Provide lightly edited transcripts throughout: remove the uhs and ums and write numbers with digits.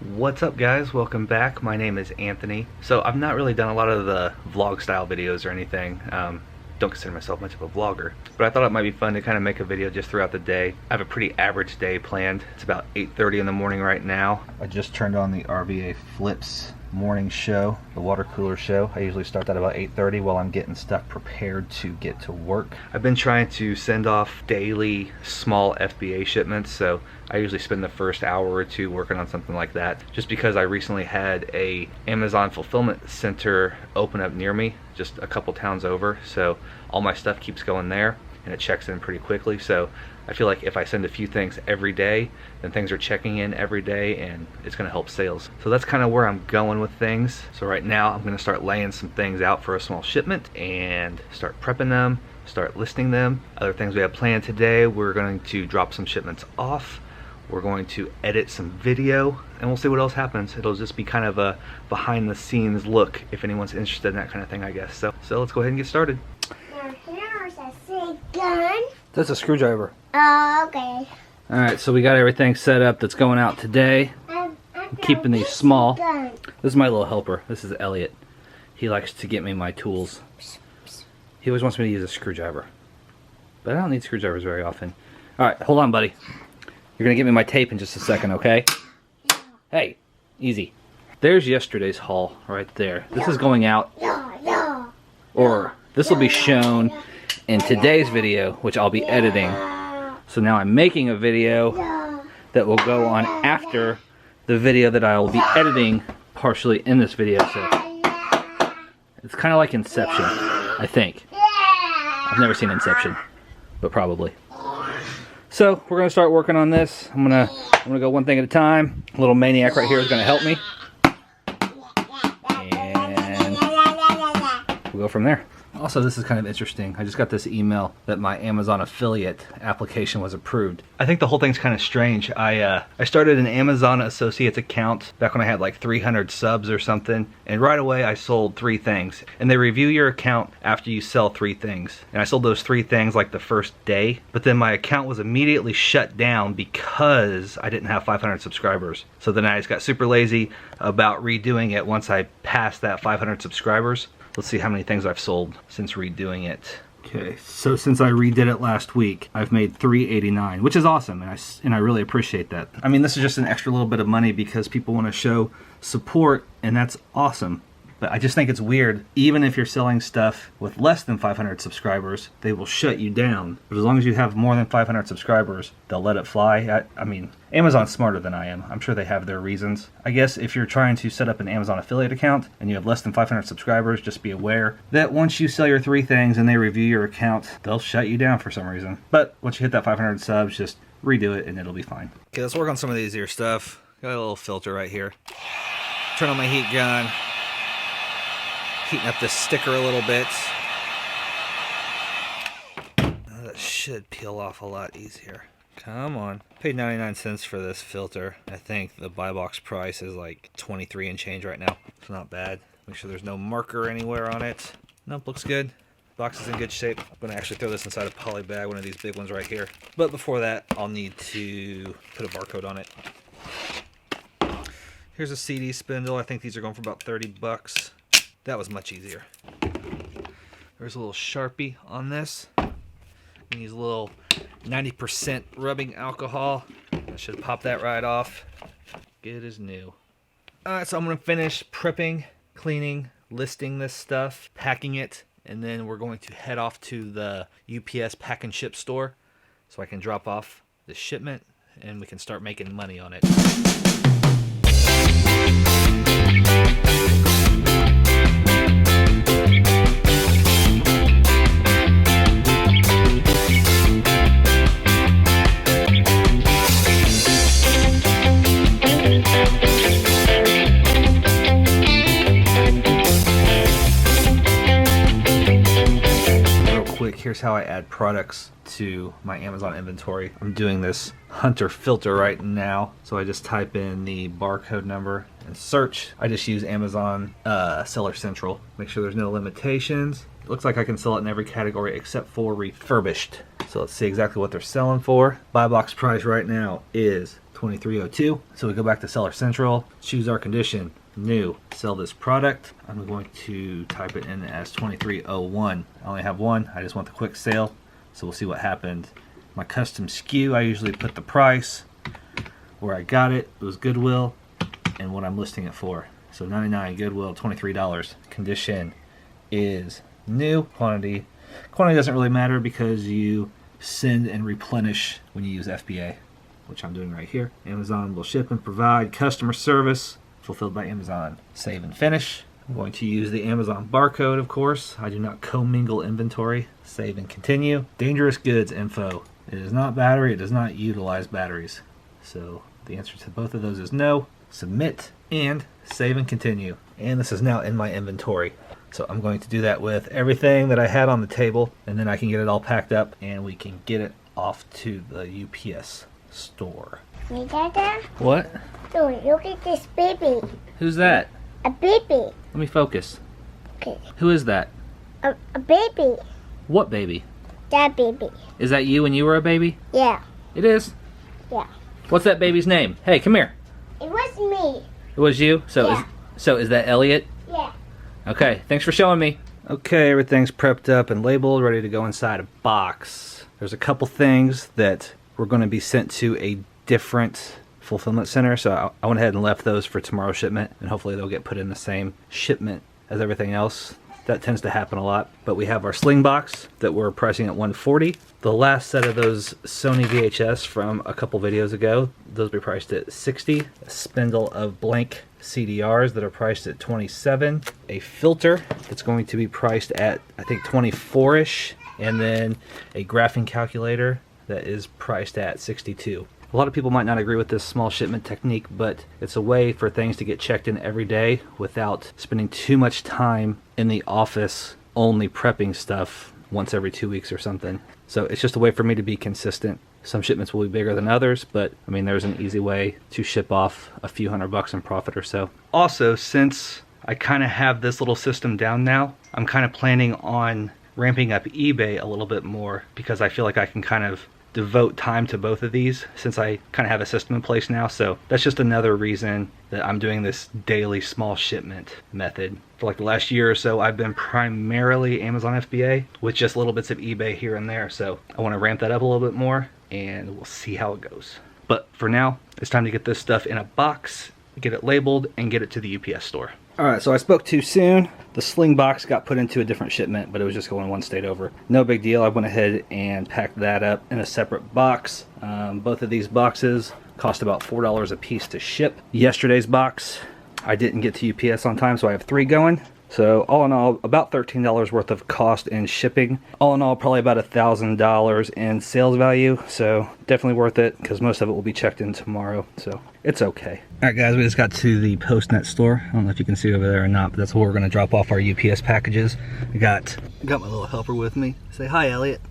What's up guys, welcome back. My name is Anthony. So I've not really done a lot of the vlog style videos or anything. Don't consider myself much of a vlogger, but I thought it might be fun to kind of make a video just throughout the day. I have a pretty average day planned. It's about 8:30 in the morning right now. I just turned on the RVA Flips morning show, the water cooler show. I usually start that about 8:30 while I'm getting stuff prepared to get to work. I've been trying to send off daily small FBA shipments, so I usually spend the first hour or two working on something like that, just because I recently had a Amazon fulfillment center open up near me, just a couple towns over, so all my stuff keeps going there and it checks in pretty quickly. So I feel like if I send a few things every day, then things are checking in every day and it's going to help sales. So that's kind of where I'm going with things. So right now I'm going to start laying some things out for a small shipment and start prepping them, start listing them. Other things we have planned today, we're going to drop some shipments off. We're going to edit some video and we'll see what else happens. It'll just be kind of a behind the scenes look if anyone's interested in that kind of thing, I guess. So let's go ahead and get started. Now here's a big gun. That's a screwdriver. Oh, okay. Alright, so we got everything set up that's going out today. I'm keeping these small. Gun. This is my little helper. This is Elliot. He likes to get me my tools. He always wants me to use a screwdriver, but I don't need screwdrivers very often. Alright, hold on, buddy. You're gonna get me my tape in just a second, okay? Yeah. Hey, easy. There's yesterday's haul right there. This is going out, or this will be shown in today's video, which I'll be editing. So now I'm making a video that will go on after the video that I will be editing partially in this video. So it's kind of like Inception, I think. I've never seen Inception, but probably. So we're gonna start working on this. I'm gonna go one thing at a time. A little maniac right here is gonna help me, and we'll go from there. Also, this is kind of interesting. I just got this email that my Amazon affiliate application was approved. I think the whole thing's kind of strange. I started an Amazon Associates account back when I had like 300 subs or something, and right away I sold 3 things. And they review your account after you sell 3 things. And I sold those 3 things like the first day, but then my account was immediately shut down because I didn't have 500 subscribers. So then I just got super lazy about redoing it once I passed that 500 subscribers. Let's see how many things I've sold since redoing it. Okay, so since I redid it last week, I've made $389, which is awesome, and I really appreciate that. I mean, this is just an extra little bit of money because people want to show support, and that's awesome. But I just think it's weird. Even if you're selling stuff with less than 500 subscribers, they will shut you down. But as long as you have more than 500 subscribers, they'll let it fly. I mean, Amazon's smarter than I am. I'm sure they have their reasons. I guess if you're trying to set up an Amazon affiliate account and you have less than 500 subscribers, just be aware that once you sell your 3 things and they review your account, they'll shut you down for some reason. But once you hit that 500 subs, just redo it and it'll be fine. Okay, let's work on some of the easier stuff. Got a little filter right here. Turn on my heat gun. Heating up this sticker a little bit. That should peel off a lot easier. Come on. Paid 99 cents for this filter. I think the buy box price is like 23 and change right now. It's not bad. Make sure there's no marker anywhere on it. Nope, looks good. Box is in good shape. I'm going to actually throw this inside a poly bag, one of these big ones right here. But before that, I'll need to put a barcode on it. Here's a CD spindle. I think these are going for about 30 bucks. That was much easier. There's a little Sharpie on this. Use a little 90% rubbing alcohol. I should pop that right off. Good as new. Alright, so I'm going to finish prepping, cleaning, listing this stuff, packing it, and then we're going to head off to the UPS pack and ship store so I can drop off the shipment and we can start making money on it. Here's how I add products to my Amazon inventory. I'm doing this Hunter filter right now. So I just type in the barcode number and search. I just use Amazon Seller Central. Make sure there's no limitations. It looks like I can sell it in every category except for refurbished. So let's see exactly what they're selling for. Buy box price right now is 2302. So we go back to Seller Central, choose our condition, new, sell this product. I'm going to type it in as 2301. I only have one, I just want the quick sale. So we'll see what happened. My custom SKU, I usually put the price, where I got it, it was Goodwill, and what I'm listing it for. So 99 Goodwill, $23. Condition is new. Quantity doesn't really matter because you send and replenish when you use FBA, which I'm doing right here. Amazon will ship and provide customer service fulfilled by Amazon. Save and finish. I'm going to use the Amazon barcode, of course. I do not commingle inventory. Save and continue. Dangerous goods info. It is not battery. It does not utilize batteries. So the answer to both of those is no. Submit and save and continue. And this is now in my inventory. So I'm going to do that with everything that I had on the table, and then I can get it all packed up and we can get it off to the UPS store. Hey, Dada. What? So look at this baby. Who's that? A baby. Let me focus. Okay. Who is that? A baby. What baby? That baby. Is that you when you were a baby? Yeah. It is? Yeah. What's that baby's name? Hey, come here. It was me. It was you? So Yeah. is that Elliot? Yeah. Okay, thanks for showing me. Okay, everything's prepped up and labeled, ready to go inside a box. There's a couple things that were going to be sent to a different fulfillment center, so I went ahead and left those for tomorrow's shipment, and hopefully they'll get put in the same shipment as everything else. That tends to happen a lot. But we have our sling box that we're pricing at $140. The last set of those Sony VHS from a couple videos ago, those we priced at $60. A spindle of blank CDRs that are priced at $27. A filter that's going to be priced at, I think, $24-ish. And then a graphing calculator that is priced at $62. A lot of people might not agree with this small shipment technique, but it's a way for things to get checked in every day without spending too much time in the office only prepping stuff once every 2 weeks or something. So it's just a way for me to be consistent. Some shipments will be bigger than others, but I mean, there's an easy way to ship off a few $100 in profit or so. Also, since I kind of have this little system down now, I'm kind of planning on ramping up eBay a little bit more because I feel like I can kind of devote time to both of these since I kind of have a system in place now. So that's just another reason that I'm doing this daily small shipment method. For like the last year or so, I've been primarily Amazon FBA with just little bits of eBay here and there. So I want to ramp that up a little bit more and we'll see how it goes. But for now, it's time to get this stuff in a box, get it labeled, and get it to the UPS store. Alright, so I spoke too soon. The sling box got put into a different shipment, but it was just going one state over. No big deal. I went ahead and packed that up in a separate box. Both of these boxes cost about $4 a piece to ship. Yesterday's box, I didn't get to UPS on time, so I have 3 going. So all in all, about $13 worth of cost in shipping. All in all, probably about $1,000 in sales value. So definitely worth it because most of it will be checked in tomorrow. So it's okay. All right, guys, we just got to the PostNet store. I don't know if you can see over there or not, but that's where we're going to drop off our UPS packages. I got my little helper with me. Say hi, Elliot.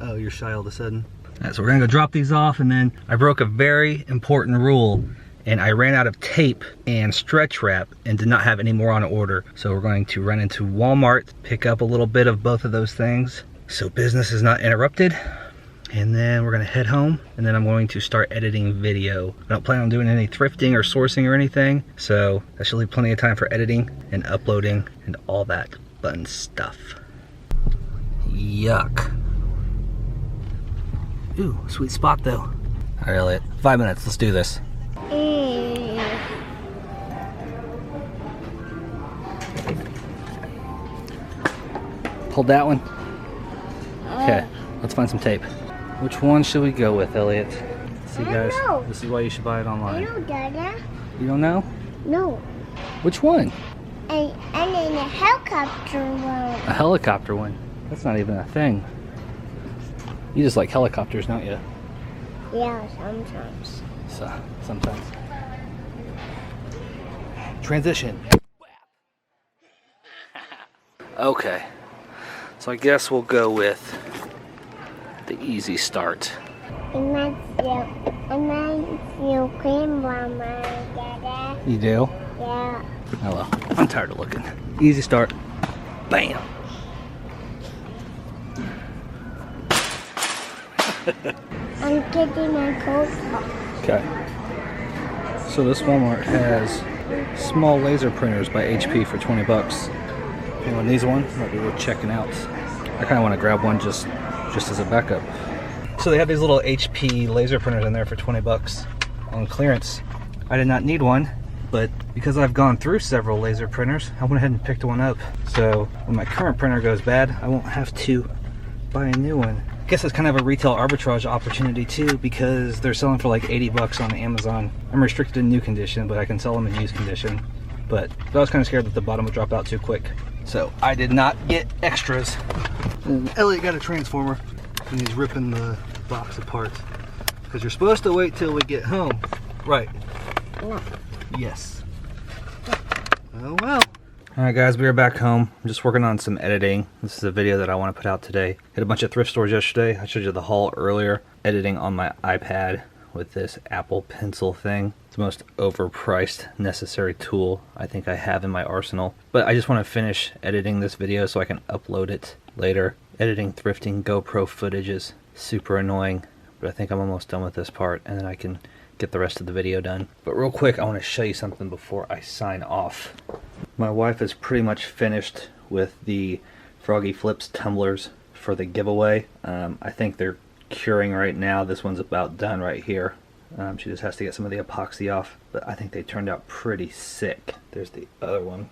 Oh, you're shy all of a sudden. All right, so we're going to go drop these off, and then I broke a very important rule. And I ran out of tape and stretch wrap and did not have any more on order. So we're going to run into Walmart, pick up a little bit of both of those things so business is not interrupted. And then we're gonna head home, and then I'm going to start editing video. I don't plan on doing any thrifting or sourcing or anything, so that should leave plenty of time for editing and uploading and all that fun stuff. Yuck. Ooh, sweet spot though. All right, Elliot, 5 minutes, let's do this. Hold that one. Okay, let's find some tape. Which one should we go with, Elliot? See, guys, this is why you should buy it online. I know, Dada. You don't know? No. Which one? And then a helicopter one. A helicopter one? That's not even a thing. You just like helicopters, don't you? Yeah, sometimes. So, sometimes. Transition. Okay. So I guess we'll go with the easy start. And I feel cream on my Dada. You do? Yeah. Oh well, I'm tired of looking. Easy start. Bam. I'm getting my coat off. Okay. So this Walmart has small laser printers by HP for 20 bucks. If anyone needs one, might be worth checking out. I kind of want to grab one just as a backup. So they have these little HP laser printers in there for 20 bucks on clearance. I did not need one, but because I've gone through several laser printers, I went ahead and picked one up. So when my current printer goes bad, I won't have to buy a new one. I guess it's kind of a retail arbitrage opportunity too, because they're selling for like 80 bucks on Amazon. I'm restricted in new condition, but I can sell them in used condition. But I was kind of scared that the bottom would drop out too quick. So I did not get extras. And Elliot got a transformer and he's ripping the box apart. Because you're supposed to wait till we get home. Right. No. Yes. Oh well. Alright guys, we are back home. I'm just working on some editing. This is a video that I want to put out today. Hit a bunch of thrift stores yesterday. I showed you the haul earlier. Editing on my iPad with this Apple Pencil thing. It's the most overpriced necessary tool I think I have in my arsenal. But I just want to finish editing this video so I can upload it later. Editing thrifting GoPro footage is super annoying, but I think I'm almost done with this part and then I can get the rest of the video done. But real quick, I want to show you something before I sign off. My wife is pretty much finished with the Froggy Flips tumblers for the giveaway. I think they're curing right now. This one's about done right here. She just has to get some of the epoxy off, but I think they turned out pretty sick. There's the other one.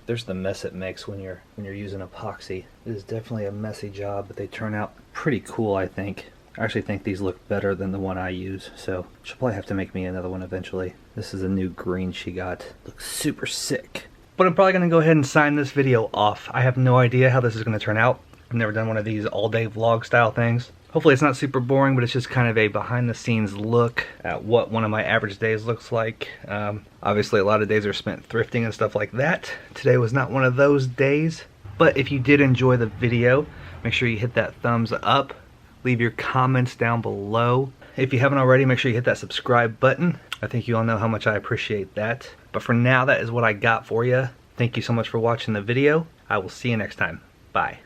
There's the mess it makes when you're using epoxy. It is definitely a messy job, but they turn out pretty cool, I think. I actually think these look better than the one I use, so she'll probably have to make me another one eventually. This is a new green she got. Looks super sick. But I'm probably going to go ahead and sign this video off. I have no idea how this is going to turn out. I've never done one of these all-day vlog style things. Hopefully it's not super boring, but it's just kind of a behind-the-scenes look at what one of my average days looks like. Obviously a lot of days are spent thrifting and stuff like that. Today was not one of those days. But if you did enjoy the video, make sure you hit that thumbs up. Leave your comments down below. If you haven't already, make sure you hit that subscribe button. I think you all know how much I appreciate that. But for now, that is what I got for you. Thank you so much for watching the video. I will see you next time. Bye.